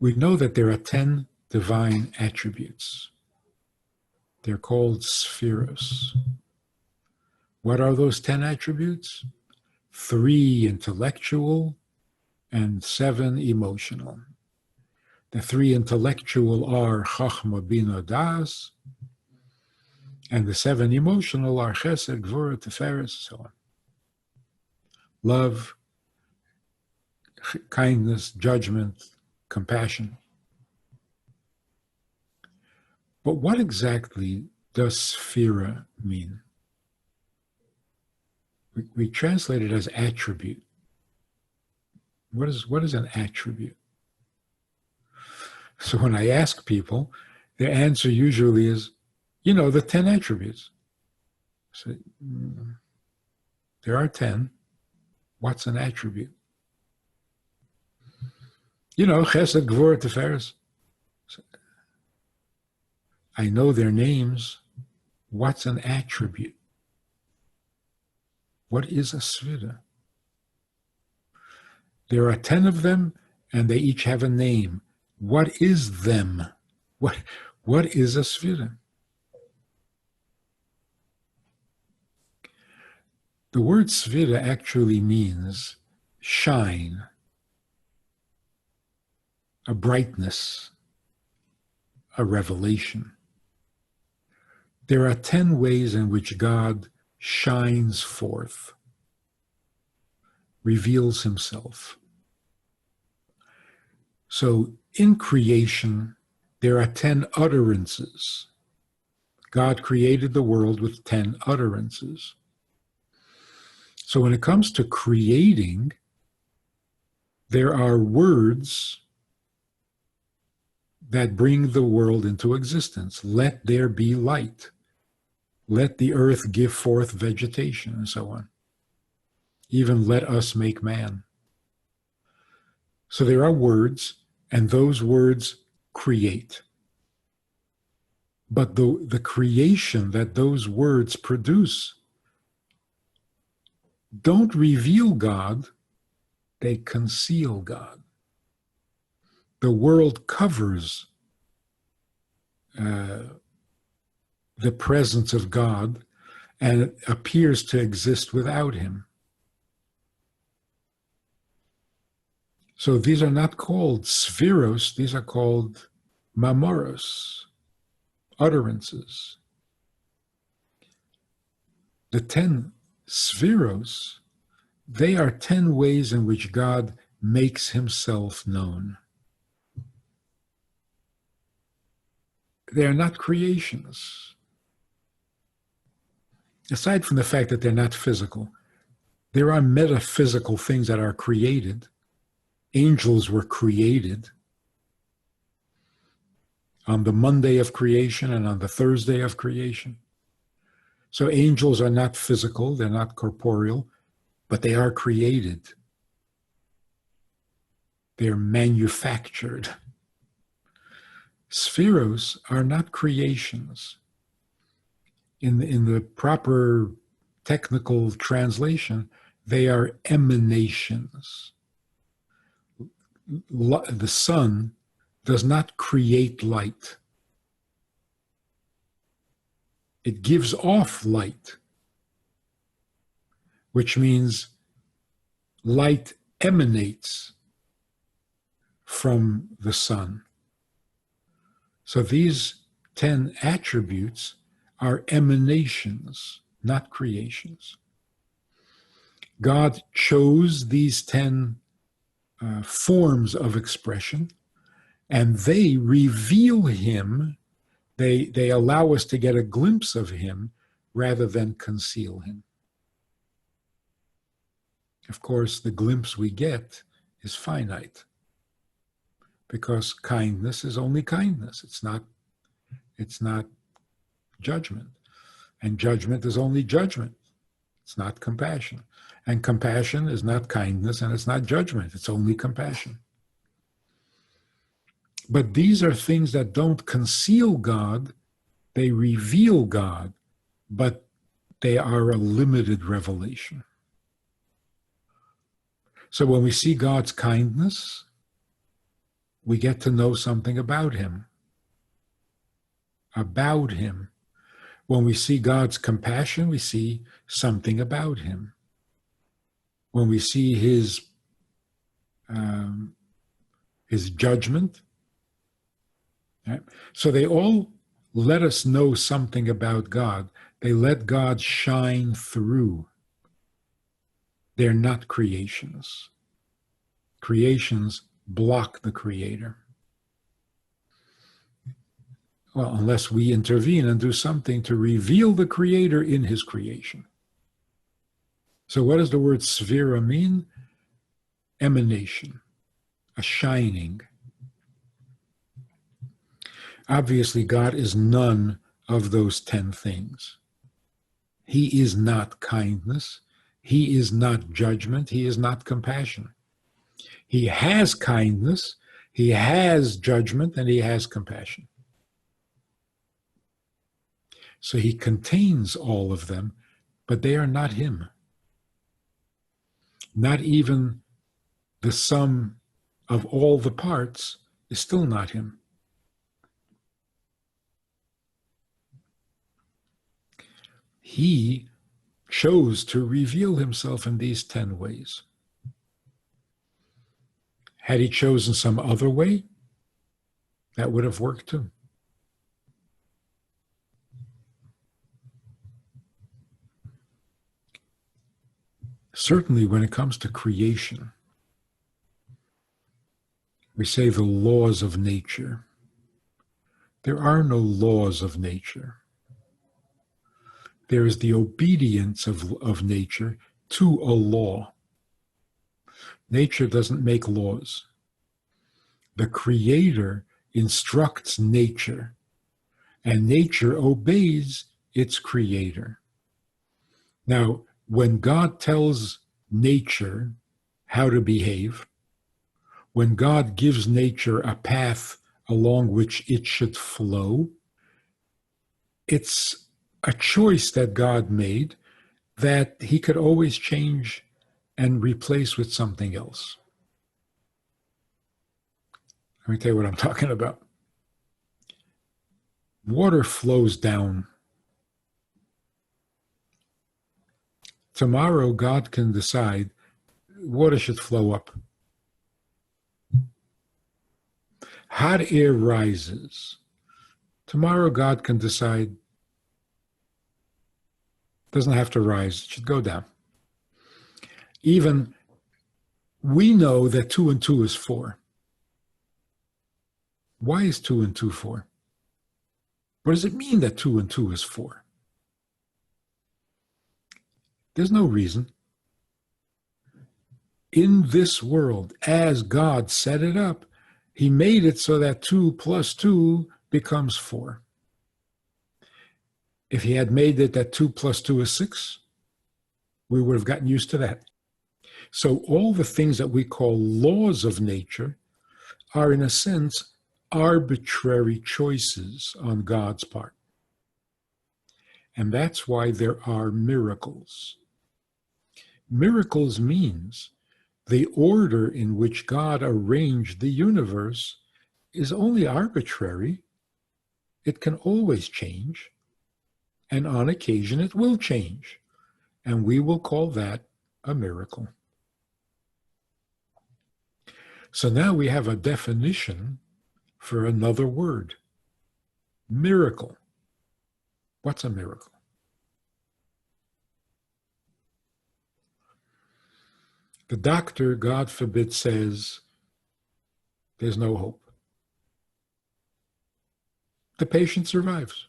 We know that there are 10 divine attributes. They're called Sephiros. What are those 10 attributes? 3 intellectual and 7 emotional. The 3 intellectual are Chachma, Bina, Das, and the 7 emotional are Chesed, Gvura, Tiferes, and so on. Love, kindness, judgment, compassion. But what exactly does Sephira mean? We translate it as attribute. What is an attribute? So when I ask people, their answer usually is, the 10 attributes. So, there are 10. What's an attribute? Chesed, Gvura, Tiferes. I know their names. What's an attribute? What is a Sefira? There are 10 of them, and they each have a name. What is them? What is a Sefira? The word Sefira actually means shine, a brightness, a revelation. There are 10 ways in which God shines forth, reveals himself. So in creation, there are 10 utterances. God created the world with 10 utterances. So when it comes to creating, there are words that bring the world into existence. Let there be light. Let the earth give forth vegetation, and so on. Even let us make man. So there are words, and those words create. But the creation that those words produce don't reveal God, they conceal God. The world covers the presence of God, and it appears to exist without him. So these are not called Sephiros, these are called Mamoros, utterances. The 10 Sephiros, they are 10 ways in which God makes himself known. They are not creations. Aside from the fact that they're not physical, there are metaphysical things that are created. Angels were created on the Monday of creation and on the Thursday of creation. So angels are not physical, they're not corporeal, but they are created. They're manufactured. Sephiros are not creations. In the proper technical translation, they are emanations. The sun does not create light. It gives off light, which means light emanates from the sun. So these 10 attributes are emanations, not creations. God chose these 10 forms of expression, and they reveal him. They allow us to get a glimpse of him rather than conceal him. Of course, the glimpse we get is finite, because kindness is only kindness. It's not judgment. And judgment is only judgment. It's not compassion. And compassion is not kindness, and it's not judgment. It's only compassion. But these are things that don't conceal God. They reveal God, but they are a limited revelation. So when we see God's kindness, we get to know something about him. About him. When we see God's compassion, we see something about him. When we see his judgment. Right? So they all let us know something about God. They let God shine through. They're not creations. Creations block the Creator. Well, unless we intervene and do something to reveal the Creator in his creation. So what does the word sefira mean? Emanation, a shining. Obviously, God is none of those 10 things. He is not kindness. He is not judgment. He is not compassion. He has kindness, he has judgment, and he has compassion. So he contains all of them, but they are not him. Not even the sum of all the parts is still not him. He chose to reveal himself in these 10 ways. Had he chosen some other way, that would have worked too. Certainly when it comes to creation, we say the laws of nature. There are no laws of nature. There is the obedience of nature to a law. Nature doesn't make laws. The Creator instructs nature, and nature obeys its Creator. Now, when God tells nature how to behave, when God gives nature a path along which it should flow, it's a choice that God made that he could always change and replace with something else. Let me tell you what I'm talking about. Water flows down. Tomorrow, God can decide water should flow up. Hot air rises. Tomorrow, God can decide it doesn't have to rise, it should go down. Even we know that 2 and 2 is 4. Why is 2 and 2 4? What does it mean that 2 and 2 is 4? There's no reason. In this world, as God set it up, he made it so that 2 plus 2 becomes 4. If he had made it that 2 plus 2 is 6, we would have gotten used to that. So all the things that we call laws of nature are, in a sense, arbitrary choices on God's part. And that's why there are miracles. Miracles means the order in which God arranged the universe is only arbitrary. It can always change, and on occasion it will change, and we will call that a miracle. So now we have a definition for another word, miracle. What's a miracle? The doctor, God forbid, says there's no hope. The patient survives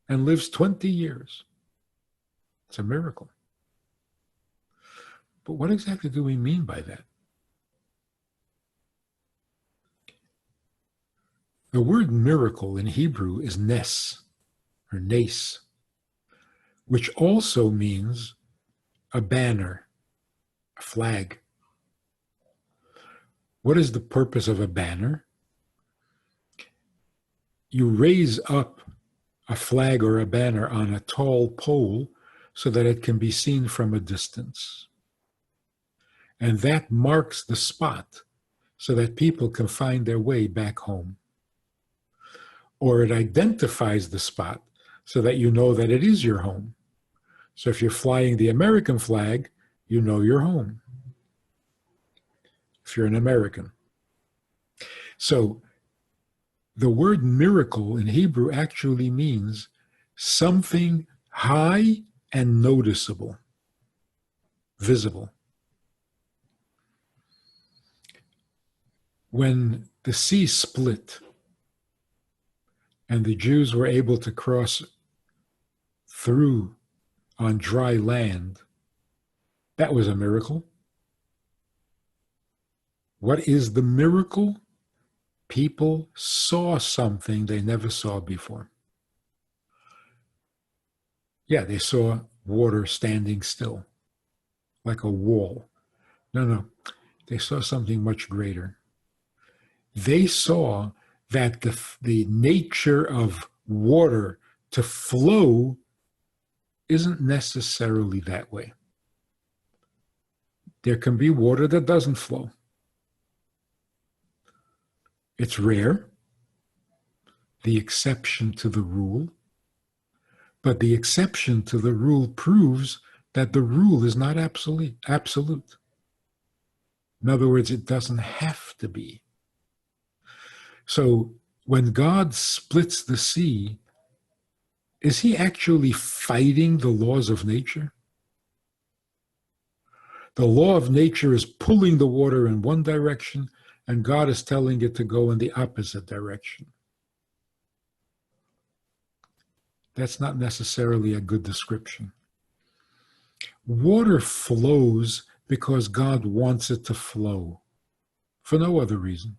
and lives 20 years. It's a miracle. But what exactly do we mean by that? The word miracle in Hebrew is nes, or nes, which also means a banner, a flag. What is the purpose of a banner? You raise up a flag or a banner on a tall pole so that it can be seen from a distance. And that marks the spot so that people can find their way back home. Or it identifies the spot so that you know that it is your home. So if you're flying the American flag, you know you're home, if you're an American. So the word miracle in Hebrew actually means something high and noticeable, visible. When the sea split and the Jews were able to cross through on dry land, that was a miracle. What is the miracle? People saw something they never saw before. Yeah, they saw water standing still, like a wall. No, they saw something much greater. They saw that the nature of water to flow isn't necessarily that way. There can be water that doesn't flow. It's rare, the exception to the rule, but the exception to the rule proves that the rule is not absolute. In other words, it doesn't have to be. So when God splits the sea, is he actually fighting the laws of nature? The law of nature is pulling the water in one direction, and God is telling it to go in the opposite direction. That's not necessarily a good description. Water flows because God wants it to flow, for no other reason.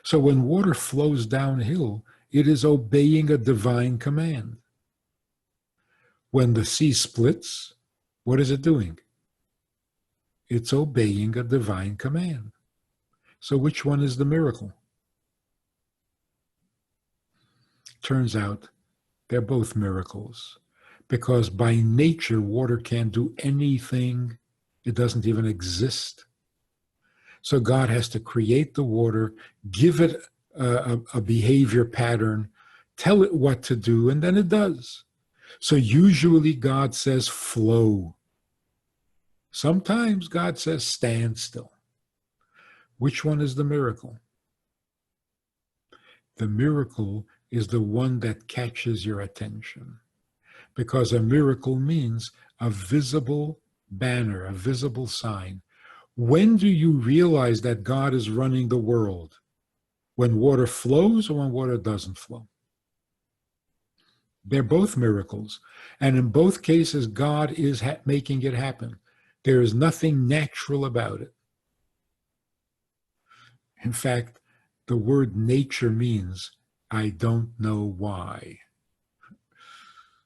So when water flows downhill, it is obeying a divine command. When the sea splits, what is it doing? It's obeying a divine command. So which one is the miracle? Turns out they're both miracles, because by nature, water can't do anything. It doesn't even exist. So God has to create the water, give it a behavior pattern, tell it what to do, and then it does. So usually God says flow. Sometimes God says stand still. Which one is the miracle? The miracle is the one that catches your attention, because a miracle means a visible banner, a visible sign. When do you realize that God is running the world? When water flows or when water doesn't flow? They're both miracles. And in both cases, God is making it happen. There is nothing natural about it. In fact, the word nature means, I don't know why.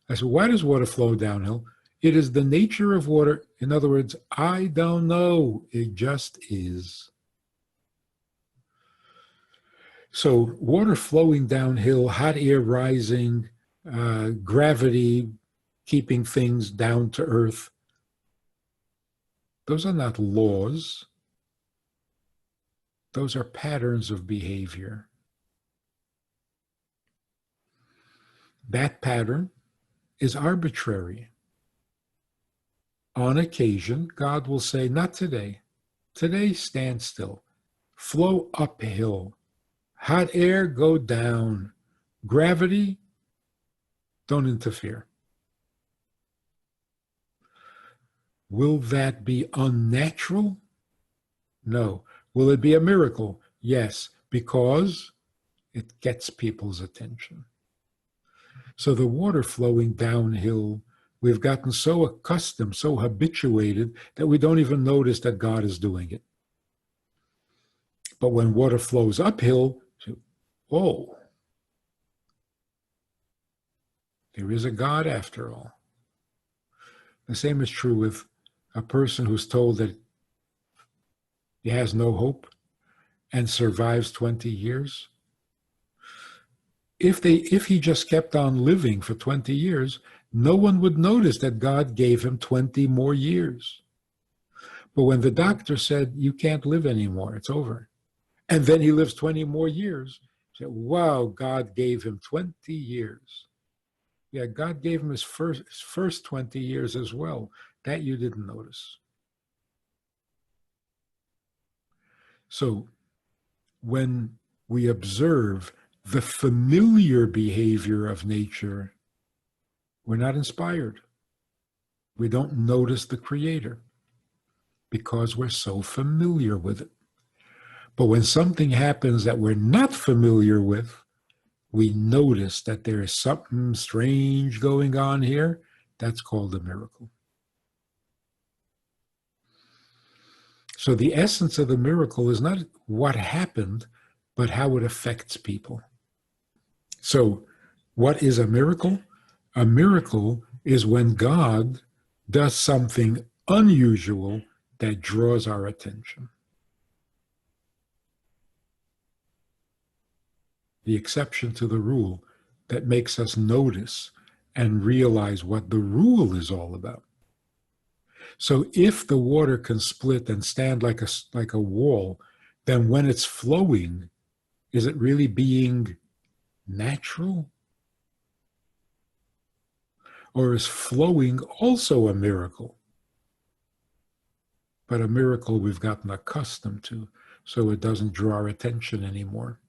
I said, why does water flow downhill? It is the nature of water. In other words, I don't know. It just is. So water flowing downhill, hot air rising, gravity keeping things down to earth, those are not laws. Those are patterns of behavior. That pattern is arbitrary. On occasion, God will say, not today. Today, stand still. Flow uphill. Hot air, go down. Gravity, don't interfere. Will that be unnatural? No. Will it be a miracle? Yes, because it gets people's attention. So the water flowing downhill, we've gotten so accustomed, so habituated, that we don't even notice that God is doing it. But when water flows uphill, oh, there is a God after all. The same is true with a person who's told that he has no hope and survives 20 years. If he just kept on living for 20 years, no one would notice that God gave him 20 more years. But when the doctor said, you can't live anymore, it's over. And then he lives 20 more years. Said, wow, God gave him 20 years. Yeah, God gave him his first 20 years as well. That you didn't notice. So when we observe the familiar behavior of nature, we're not inspired. We don't notice the Creator because we're so familiar with it. But when something happens that we're not familiar with, we notice that there is something strange going on here. That's called a miracle. So the essence of the miracle is not what happened, but how it affects people. So what is a miracle? A miracle is when God does something unusual that draws our attention. The exception to the rule that makes us notice and realize what the rule is all about. So if the water can split and stand like a wall, then when it's flowing, is it really being natural? Or is flowing also a miracle? But a miracle we've gotten accustomed to, so it doesn't draw our attention anymore.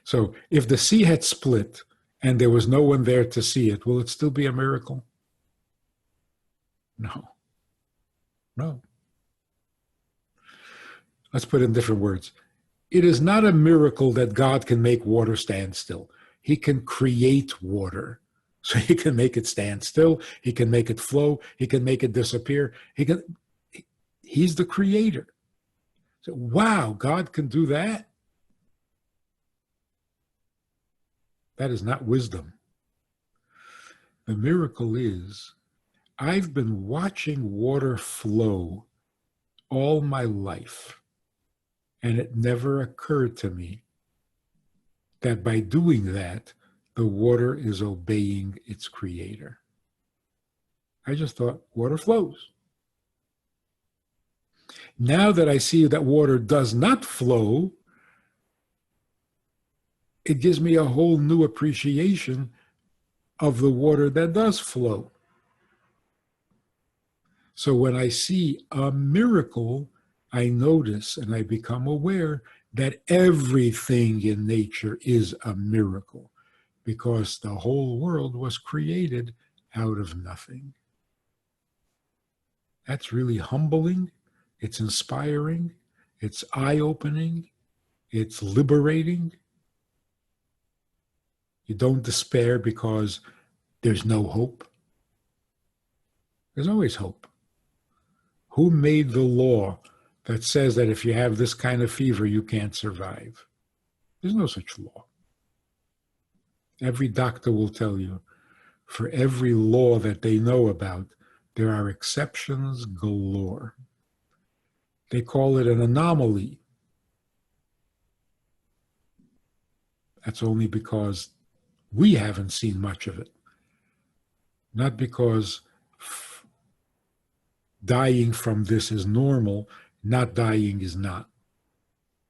So if the sea had split and there was no one there to see it, will it still be a miracle? No. No. Let's put it in different words. It is not a miracle that God can make water stand still. He can create water. So he can make it stand still. He can make it flow. He can make it disappear. He's the creator. So, wow, God can do that? That is not wisdom. The miracle is, I've been watching water flow all my life, and it never occurred to me that by doing that, the water is obeying its creator. I just thought water flows. Now that I see that water does not flow, it gives me a whole new appreciation of the water that does flow. So when I see a miracle, I notice and I become aware that everything in nature is a miracle, because the whole world was created out of nothing. That's really humbling. It's inspiring. It's eye-opening. It's liberating. You don't despair because there's no hope. There's always hope. Who made the law that says that if you have this kind of fever, you can't survive? There's no such law. Every doctor will tell you, for every law that they know about, there are exceptions galore. They call it an anomaly. That's only because we haven't seen much of it. Not because dying from this is normal, not dying is not.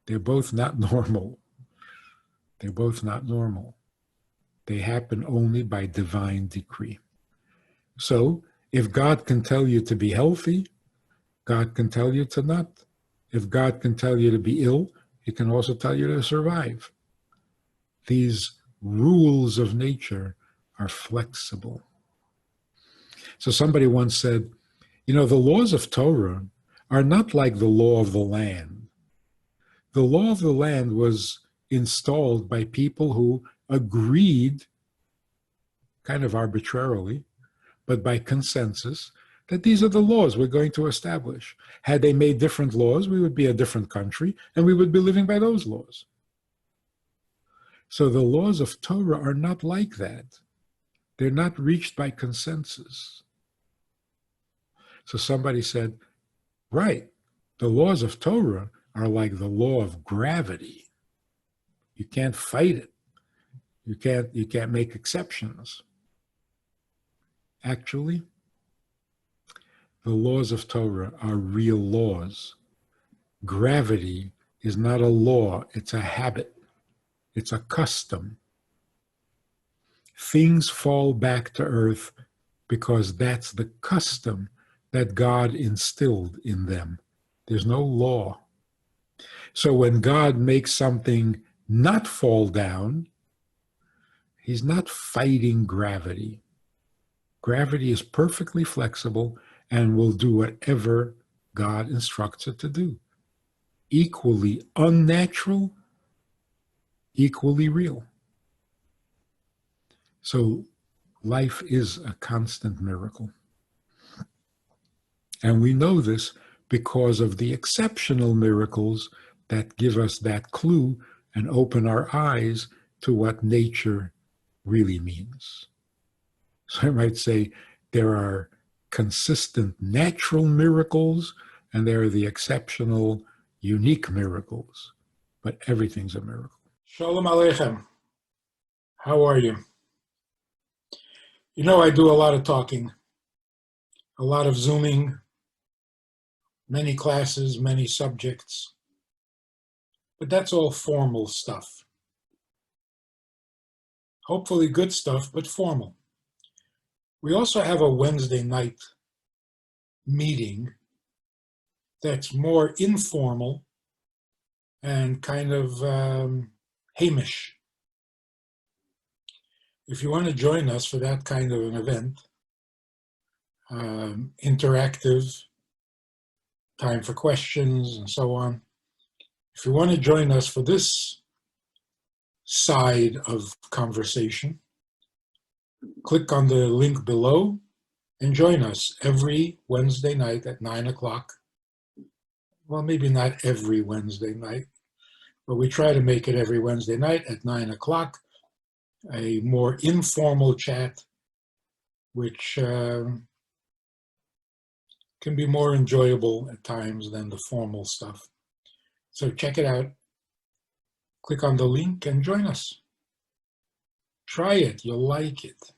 They're both not normal. They're both not normal. They happen only by divine decree. So, if God can tell you to be healthy, God can tell you to not. If God can tell you to be ill, He can also tell you to survive. These rules of nature are flexible. So somebody once said, the laws of Torah are not like the law of the land. The law of the land was installed by people who agreed, kind of arbitrarily, but by consensus, that these are the laws we're going to establish. Had they made different laws, we would be a different country, and we would be living by those laws. So the laws of Torah are not like that. They're not reached by consensus. So somebody said, right, the laws of Torah are like the law of gravity. You can't fight it. You can't make exceptions. Actually, the laws of Torah are real laws. Gravity is not a law, it's a habit. It's a custom. Things fall back to earth because that's the custom that God instilled in them. There's no law. So when God makes something not fall down, he's not fighting gravity. Gravity is perfectly flexible and will do whatever God instructs it to do. Equally unnatural, equally real. So life is a constant miracle. And we know this because of the exceptional miracles that give us that clue and open our eyes to what nature really means. So I might say there are consistent natural miracles and there are the exceptional, unique miracles, but everything's a miracle. Shalom Aleichem. How are you? You know, I do a lot of talking, a lot of Zooming, many classes, many subjects, but that's all formal stuff. Hopefully good stuff, but formal. We also have a Wednesday night meeting that's more informal and kind of Hamish. If you want to join us for that kind of an event, interactive, time for questions and so on. If you want to join us for this side of conversation, click on the link below and join us every Wednesday night at 9 o'clock. Well, maybe not every Wednesday night, but we try to make it every Wednesday night at 9 o'clock, a more informal chat, which can be more enjoyable at times than the formal stuff. So check it out. Click on the link and join us. Try it, you'll like it.